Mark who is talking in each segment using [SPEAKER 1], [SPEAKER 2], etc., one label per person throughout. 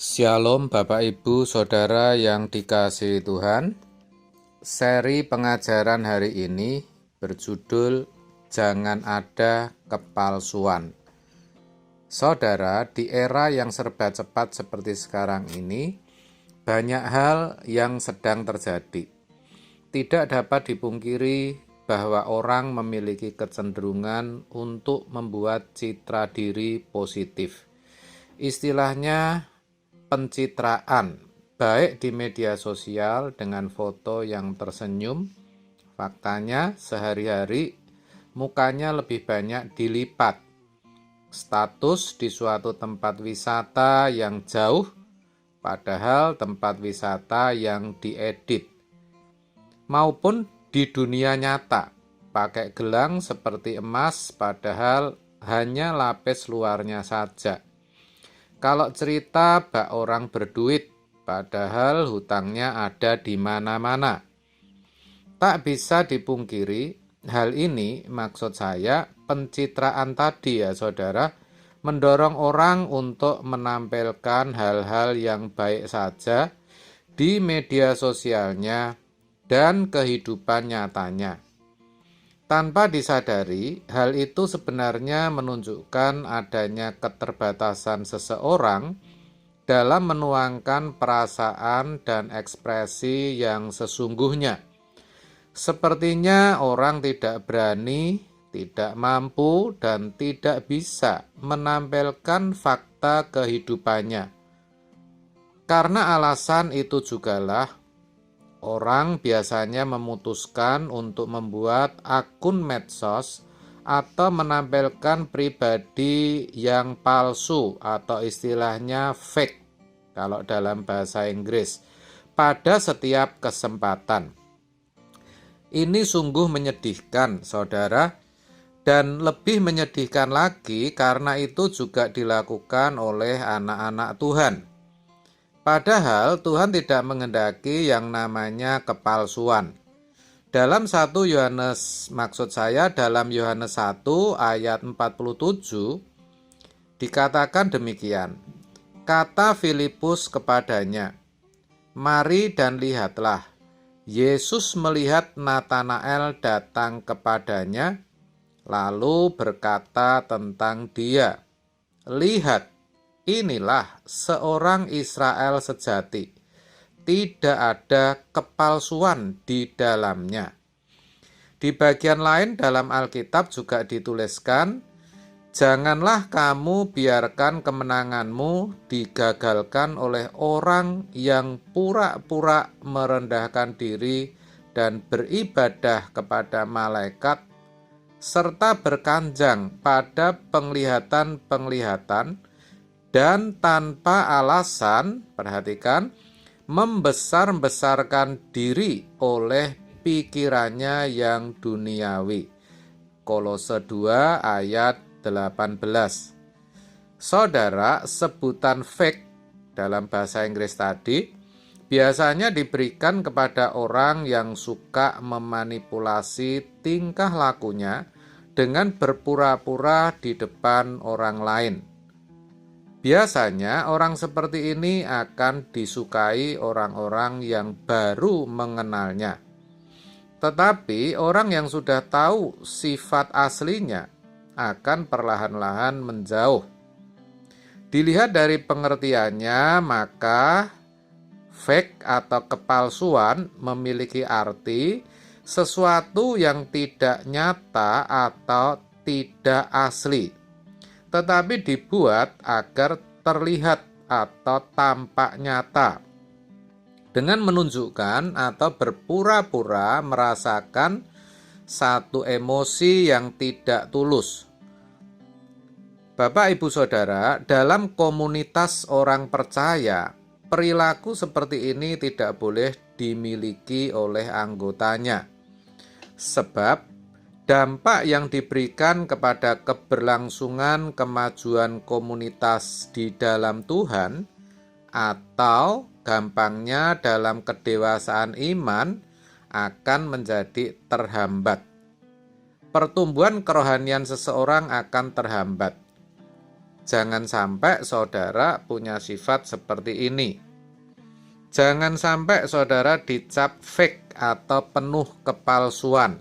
[SPEAKER 1] Shalom Bapak Ibu Saudara yang dikasihi Tuhan. Seri pengajaran hari ini berjudul Jangan Ada Kepalsuan. Saudara, di era yang serba cepat seperti sekarang ini, banyak hal yang sedang terjadi. Tidak dapat dipungkiri bahwa orang memiliki kecenderungan untuk membuat citra diri positif. Istilahnya pencitraan, baik di media sosial dengan foto yang tersenyum. Faktanya sehari-hari mukanya lebih banyak dilipat. Status di suatu tempat wisata yang jauh, padahal tempat wisata yang diedit. Maupun di dunia nyata, pakai gelang seperti emas padahal hanya lapis luarnya saja. Kalau cerita bak orang berduit, padahal hutangnya ada di mana-mana. Tak bisa dipungkiri, hal ini maksud saya pencitraan tadi ya saudara, mendorong orang untuk menampilkan hal-hal yang baik saja di media sosialnya dan kehidupan nyatanya. Tanpa disadari, hal itu sebenarnya menunjukkan adanya keterbatasan seseorang dalam menuangkan perasaan dan ekspresi yang sesungguhnya. Sepertinya orang tidak berani, tidak mampu, dan tidak bisa menampilkan fakta kehidupannya. Karena alasan itu jugalah orang biasanya memutuskan untuk membuat akun medsos atau menampilkan pribadi yang palsu atau istilahnya fake kalau dalam bahasa Inggris pada setiap kesempatan. Ini sungguh menyedihkan, saudara, dan lebih menyedihkan lagi karena itu juga dilakukan oleh anak-anak Tuhan. Padahal Tuhan tidak menghendaki yang namanya kepalsuan. Dalam 1 Yohanes, dalam Yohanes 1 ayat 47 dikatakan demikian. Kata Filipus kepadanya, "Mari dan lihatlah." Yesus melihat Natanael datang kepadanya, lalu berkata tentang dia, "Lihat, inilah seorang Israel sejati, tidak ada kepalsuan di dalamnya." Di bagian lain dalam Alkitab juga dituliskan, "Janganlah kamu biarkan kemenanganmu digagalkan oleh orang yang pura-pura merendahkan diri dan beribadah kepada malaikat, serta berkanjang pada penglihatan-penglihatan, dan tanpa alasan," perhatikan, "membesar-besarkan diri oleh pikirannya yang duniawi." Kolose 2 ayat 18. Saudara, sebutan fake dalam bahasa Inggris tadi biasanya diberikan kepada orang yang suka memanipulasi tingkah lakunya dengan berpura-pura di depan orang lain. Biasanya orang seperti ini akan disukai orang-orang yang baru mengenalnya. Tetapi orang yang sudah tahu sifat aslinya akan perlahan-lahan menjauh. Dilihat dari pengertiannya, maka fake atau kepalsuan memiliki arti sesuatu yang tidak nyata atau tidak asli, tetapi dibuat agar terlihat atau tampak nyata dengan menunjukkan atau berpura-pura merasakan satu emosi yang tidak tulus. Bapak, Ibu, Saudara, dalam komunitas orang percaya, perilaku seperti ini tidak boleh dimiliki oleh anggotanya. Sebab dampak yang diberikan kepada keberlangsungan kemajuan komunitas di dalam Tuhan, atau gampangnya dalam kedewasaan iman, akan menjadi terhambat. Pertumbuhan kerohanian seseorang akan terhambat. Jangan sampai saudara punya sifat seperti ini. Jangan sampai saudara dicap fake atau penuh kepalsuan.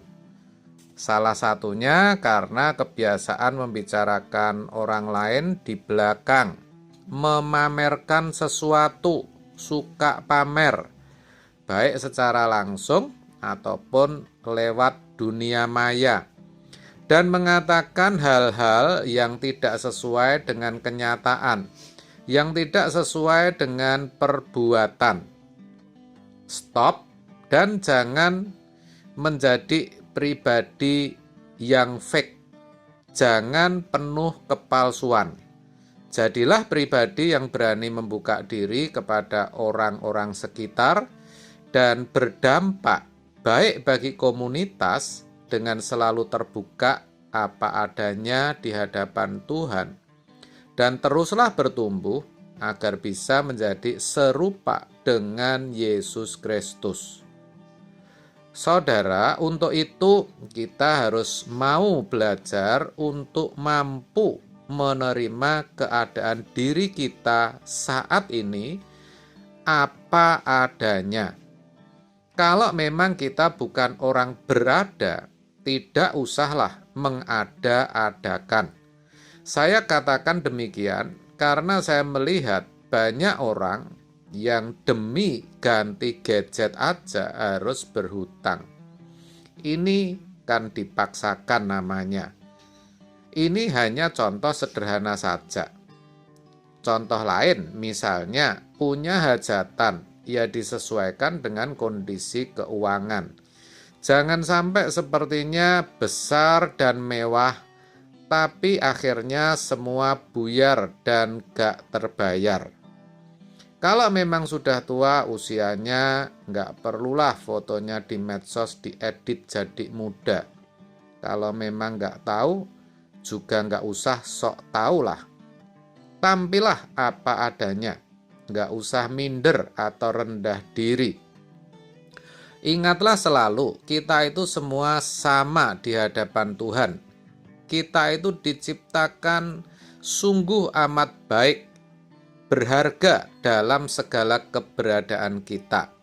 [SPEAKER 1] Salah satunya karena kebiasaan membicarakan orang lain di belakang, memamerkan sesuatu, suka pamer, baik secara langsung ataupun lewat dunia maya, dan mengatakan hal-hal yang tidak sesuai dengan kenyataan, yang tidak sesuai dengan perbuatan. Stop dan jangan menjadi pribadi yang fake. Jangan penuh kepalsuan. Jadilah pribadi yang berani membuka diri kepada orang-orang sekitar dan berdampak baik bagi komunitas dengan selalu terbuka apa adanya di hadapan Tuhan. Dan teruslah bertumbuh agar bisa menjadi serupa dengan Yesus Kristus. Saudara, untuk itu kita harus mau belajar untuk mampu menerima keadaan diri kita saat ini apa adanya. Kalau memang kita bukan orang berada, tidak usahlah mengada-adakan. Saya katakan demikian karena saya melihat banyak orang yang demi ganti gadget aja harus berhutang. Ini kan dipaksakan namanya. Ini hanya contoh sederhana saja. Contoh lain, misalnya punya hajatan, ya disesuaikan dengan kondisi keuangan. Jangan sampai sepertinya besar dan mewah, tapi akhirnya semua buyar dan gak terbayar. Kalau memang sudah tua usianya, gak perlulah fotonya di medsos diedit jadi muda. Kalau memang gak tahu, juga gak usah sok tahulah. Tampillah apa adanya, gak usah minder atau rendah diri. Ingatlah selalu, kita itu semua sama di hadapan Tuhan. Kita itu diciptakan sungguh amat baik, berharga dalam segala keberadaan kita.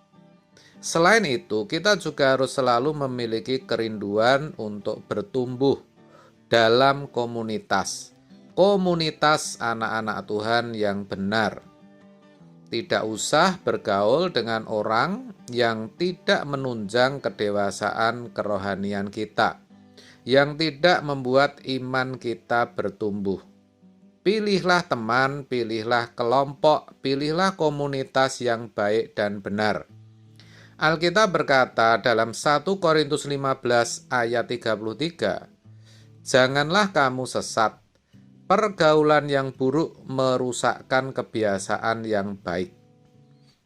[SPEAKER 1] Selain itu, kita juga harus selalu memiliki kerinduan untuk bertumbuh dalam komunitas anak-anak Tuhan yang benar. Tidak usah bergaul dengan orang yang tidak menunjang kedewasaan kerohanian kita, yang tidak membuat iman kita bertumbuh. Pilihlah teman, pilihlah kelompok, pilihlah komunitas yang baik dan benar. Alkitab berkata dalam 1 Korintus 15 ayat 33, "Janganlah kamu sesat, pergaulan yang buruk merusakkan kebiasaan yang baik."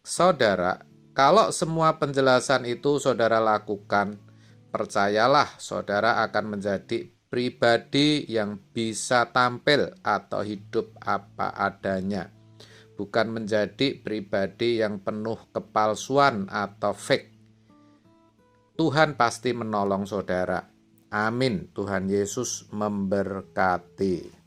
[SPEAKER 1] Saudara, kalau semua penjelasan itu saudara lakukan, percayalah saudara akan menjadi pribadi yang bisa tampil atau hidup apa adanya, bukan menjadi pribadi yang penuh kepalsuan atau fake. Tuhan pasti menolong saudara. Amin. Tuhan Yesus memberkati.